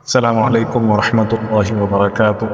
السلام علیکم ورحمۃ اللہ وبرکاتہ۔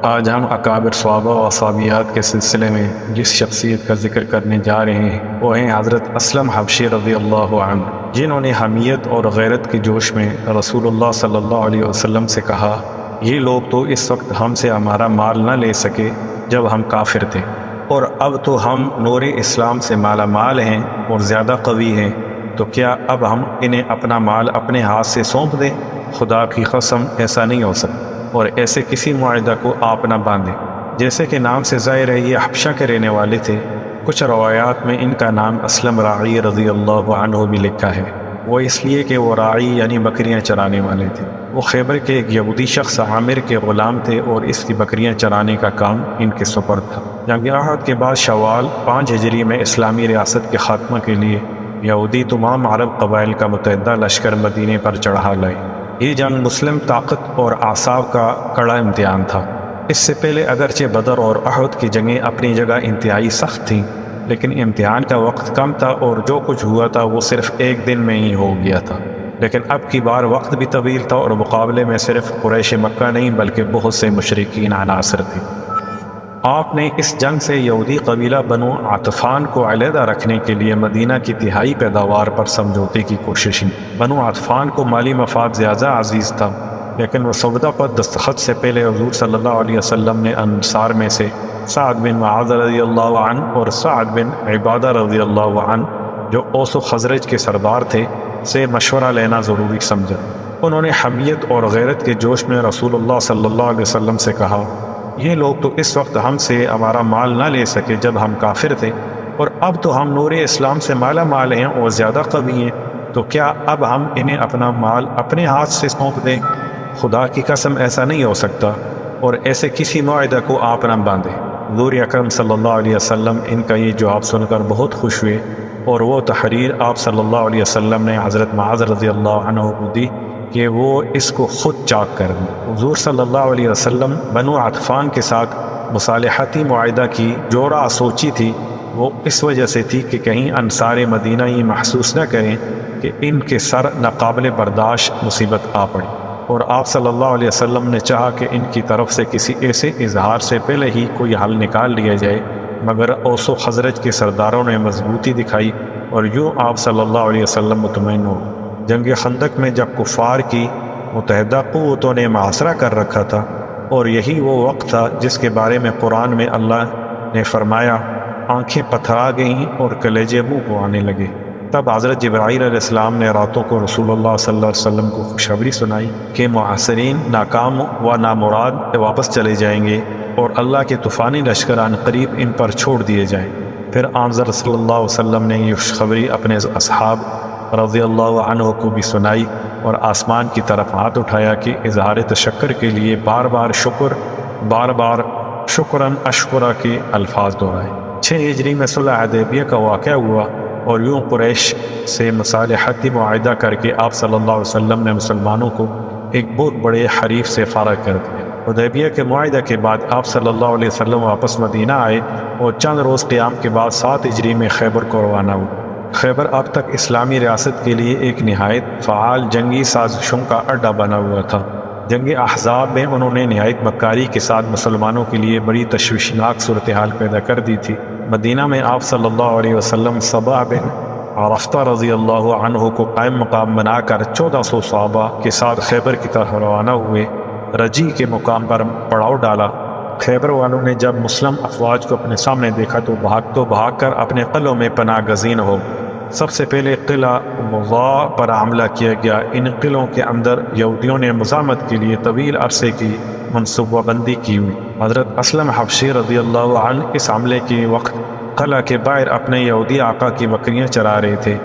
آج ہم اکابر صحابہ و صحابیات کے سلسلے میں جس شخصیت کا ذکر کرنے جا رہے ہیں وہ ہیں حضرت اسلم حبشی رضی اللہ عنہ، جنہوں نے حمیت اور غیرت کے جوش میں رسول اللہ صلی اللہ علیہ وسلم سے کہا، یہ لوگ تو اس وقت ہم سے ہمارا مال نہ لے سکے جب ہم کافر تھے، اور اب تو ہم نور اسلام سے مالا مال ہیں اور زیادہ قوی ہیں، تو کیا اب ہم انہیں اپنا مال اپنے ہاتھ سے سونپ دیں؟ خدا کی قسم ایسا نہیں ہو سکتا، اور ایسے کسی معاہدہ کو آپ نہ باندھیں۔ جیسے کہ نام سے ظاہر ہے یہ حبشہ کے رہنے والے تھے، کچھ روایات میں ان کا نام اسلم راعی رضی اللہ عنہ بھی لکھا ہے۔ وہ اس لیے کہ وہ راعی یعنی بکریاں چرانے والے تھے۔ وہ خیبر کے ایک یہودی شخص عامر کے غلام تھے اور اس کی بکریاں چرانے کا کام ان کے سپرد تھا۔ جنگ احد کے بعد شوال 5 ہجری میں اسلامی ریاست کے خاتمہ کے لیے یہودی تمام عرب قبائل کا متحدہ لشکر مدینے پر چڑھا لائے۔ یہ جنگ مسلم طاقت اور اعصاب کا کڑا امتحان تھا۔ اس سے پہلے اگرچہ بدر اور احد کی جنگیں اپنی جگہ انتہائی سخت تھیں، لیکن امتحان کا وقت کم تھا اور جو کچھ ہوا تھا وہ صرف ایک دن میں ہی ہو گیا تھا۔ لیکن اب کی بار وقت بھی طویل تھا اور مقابلے میں صرف قریش مکہ نہیں بلکہ بہت سے مشرکین عناصر تھے۔ آپ نے اس جنگ سے یہودی قبیلہ بنو عطفان کو علیحدہ رکھنے کے لیے مدینہ کی تہائی پیداوار پر سمجھوتے کی کوشش کی۔ بنو عطفان کو مالی مفاد زیادہ عزیز تھا، لیکن وہ سودہ پر دستخط سے پہلے حضور صلی اللہ علیہ وسلم نے انصار میں سے سعد بن معاذ رضی اللہ عنہ اور سعد بن عبادہ رضی اللہ عنہ جو اوس و خزرج کے سردار تھے سے مشورہ لینا ضروری سمجھا۔ انہوں نے حمیت اور غیرت کے جوش میں رسول اللہ صلی اللہ علیہ وسلم سے کہا، یہ لوگ تو اس وقت ہم سے ہمارا مال نہ لے سکے جب ہم کافر تھے، اور اب تو ہم نور اسلام سے مالا مال ہیں اور زیادہ قوی ہیں، تو کیا اب ہم انہیں اپنا مال اپنے ہاتھ سے سونپ دیں؟ خدا کی قسم ایسا نہیں ہو سکتا، اور ایسے کسی معاہدہ کو آپ نہ باندھیں۔ حضور اکرم صلی اللہ علیہ وسلم ان کا یہ جواب سن کر بہت خوش ہوئے، اور وہ تحریر آپ صلی اللہ علیہ وسلم نے حضرت معاذ رضی اللہ عنہ کو دی کہ وہ اس کو خود چاک کر دیں۔ حضور صلی اللہ علیہ وسلم بنو عطفان کے ساتھ مصالحتی معاہدہ کی جو راہ سوچی تھی وہ اس وجہ سے تھی کہ کہیں انصار مدینہ یہ محسوس نہ کریں کہ ان کے سر ناقابل برداشت مصیبت آ پڑی، اور آپ صلی اللہ علیہ وسلم نے چاہا کہ ان کی طرف سے کسی ایسے اظہار سے پہلے ہی کوئی حل نکال لیا جائے، مگر اوس و خزرج کے سرداروں نے مضبوطی دکھائی اور یوں آپ صلی اللہ علیہ وسلم مطمئن ہو۔ جنگ خندق میں جب کفار کی متحدہ قوتوں نے محاصرہ کر رکھا تھا، اور یہی وہ وقت تھا جس کے بارے میں قرآن میں اللہ نے فرمایا، آنکھیں پتھرا گئیں اور کلیجے منہ کو آنے لگے۔ تب حضرت جبرائیل علیہ السلام نے راتوں کو رسول اللہ صلی اللہ علیہ وسلم کو خوشخبری سنائی کہ معاصرین ناکام و نامراد واپس چلے جائیں گے اور اللہ کے طوفانی لشکر عن قریب ان پر چھوڑ دیے جائیں۔ پھر آنظر صلی اللہ علیہ وسلم نے یہ خوشخبری اپنے اصحاب رضی اللہ عنہ کو بھی سنائی اور آسمان کی طرف ہاتھ اٹھایا کہ اظہار تشکر کے لیے بار بار شکراً اشکرا کے الفاظ دہرائے۔ 6 ہجری میں صلح حدیبیہ کا واقعہ ہوا، اور یوں قریش سے مصالحتی معاہدہ کر کے آپ صلی اللہ علیہ وسلم نے مسلمانوں کو ایک بہت بڑے حریف سے فارغ کر دیا۔ حدیبیہ کے معاہدہ کے بعد آپ صلی اللہ علیہ وسلم واپس مدینہ آئے اور چند روز قیام کے بعد 7 ہجری میں خیبر کو روانہ ہوئے۔ خیبر اب تک اسلامی ریاست کے لیے ایک نہایت فعال جنگی سازشوں کا اڈہ بنا ہوا تھا۔ جنگ احزاب میں انہوں نے نہایت مکاری کے ساتھ مسلمانوں کے لیے بڑی تشویشناک صورتحال پیدا کر دی تھی۔ مدینہ میں آپ صلی اللہ علیہ وسلم صبا بن عرفتہ رضی اللہ عنہ کو قائم مقام بنا کر 1400 صحابہ کے ساتھ خیبر کی طرف روانہ ہوئے۔ رجی کے مقام پر پڑاؤ ڈالا۔ خیبر والوں نے جب مسلم افواج کو اپنے سامنے دیکھا تو بھاگ کر اپنے قلعوں میں پناہ گزین ہو۔ سب سے پہلے قلعہ مضاء پر حملہ کیا گیا۔ ان قلعوں کے اندر یہودیوں نے مزاحمت کے لیے طویل عرصے کی منصوبہ بندی کی ہوئی۔ حضرت اسلم حبشی رضی اللہ عنہ اس حملے کے وقت قلعہ کے باہر اپنے یہودی آقا کی بکریاں چرا رہے تھے۔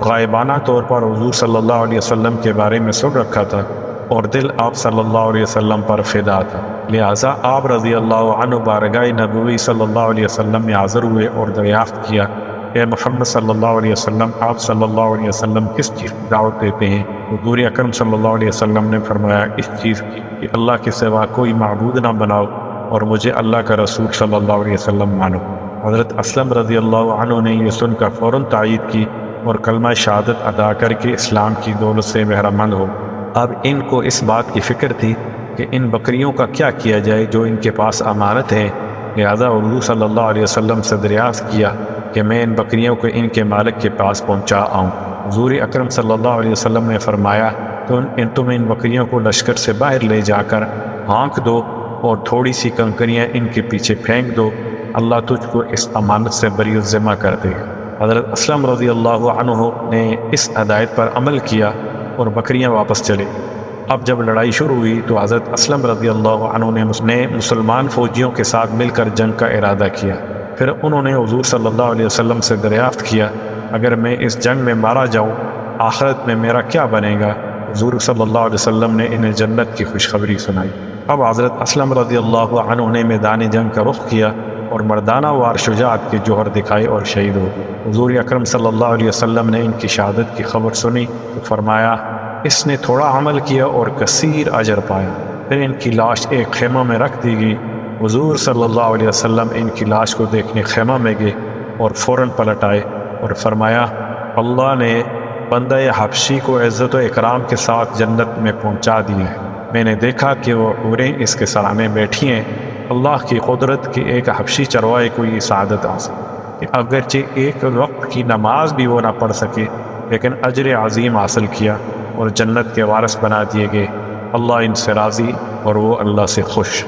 غائبانہ طور پر حضور صلی اللہ علیہ وسلم کے بارے میں سن رکھا تھا اور دل آپ صلی اللہ علیہ وسلم پر فدا تھا، لہٰذا آپ رضی اللہ عنہ بارگاہ نبوی صلی اللہ علیہ وسلم میں حاضر ہوئے اور دریافت کیا، اے محمد صلی اللہ علیہ وسلم، آپ صلی اللہ علیہ وسلم کس چیز کی دعوت دیتے ہیں؟ حضور اکرم صلی اللہ علیہ وسلم نے فرمایا، اس چیز کی کہ اللہ کے سوا کوئی معبود نہ بناؤ اور مجھے اللہ کا رسول صلی اللہ علیہ وسلم مانو۔ حضرت اسلم رضی اللہ عنہ نے یہ سن کر فوراً تائید کی اور کلمہ شہادت ادا کر کے اسلام کی دولت سے بہرہ مند ہو اب ان کو اس بات کی فکر تھی کہ ان بکریوں کا کیا کیا جائے جو ان کے پاس امانت ہے، لہذا حضور صلی اللہ علیہ وسلم سے دریافت کیا کہ میں ان بکریوں کو ان کے مالک کے پاس پہنچا آؤں۔ حضور اکرم صلی اللہ علیہ وسلم نے فرمایا تم ان بکریوں کو لشکر سے باہر لے جا کر ہانک دو اور تھوڑی سی کنکریاں ان کے پیچھے پھینک دو، اللہ تجھ کو اس امانت سے بری الذمہ کر دے گا۔ حضرت اسلم رضی اللہ عنہ نے اس ہدایت پر عمل کیا اور بکریاں واپس چلے۔ اب جب لڑائی شروع ہوئی تو حضرت اسلم رضی اللہ عنہ نے مسلمان فوجیوں کے ساتھ مل کر جنگ کا ارادہ کیا۔ پھر انہوں نے حضور صلی اللہ علیہ وسلم سے دریافت کیا اگر میں اس جنگ میں مارا جاؤں آخرت میں میرا کیا بنے گا؟ حضور صلی اللہ علیہ وسلم نے انہیں جنت کی خوشخبری سنائی۔ اب حضرت اسلم رضی اللہ عنہ نے میدان جنگ کا رخ کیا اور مردانہ وار شجاعت کے جوہر دکھائے اور شہید ہو گئے۔ حضور اکرم صلی اللہ علیہ وسلم نے ان کی شہادت کی خبر سنی تو فرمایا اس نے تھوڑا عمل کیا اور کثیر اجر پایا۔ پھر ان کی لاش ایک خیمہ میں رکھ دی گئی۔ حضور صلی اللہ علیہ وسلم ان کی لاش کو دیکھنے خیمہ میں گئے اور فوراً پلٹ آئے اور فرمایا اللہ نے بندہ حبشی کو عزت و اکرام کے ساتھ جنت میں پہنچا دیا ہے۔ میں نے دیکھا کہ وہ عورتیں اس کے سامنے بیٹھی ہیں۔ اللہ کی قدرت کہ ایک حبشی چروائے کو یہ سعادت حاصل کہ اگرچہ ایک وقت کی نماز بھی وہ نہ پڑھ سکے لیکن اجر عظیم حاصل کیا اور جنت کے وارث بنا دیے گئے۔ اللہ ان سے راضی اور وہ اللہ سے خوش۔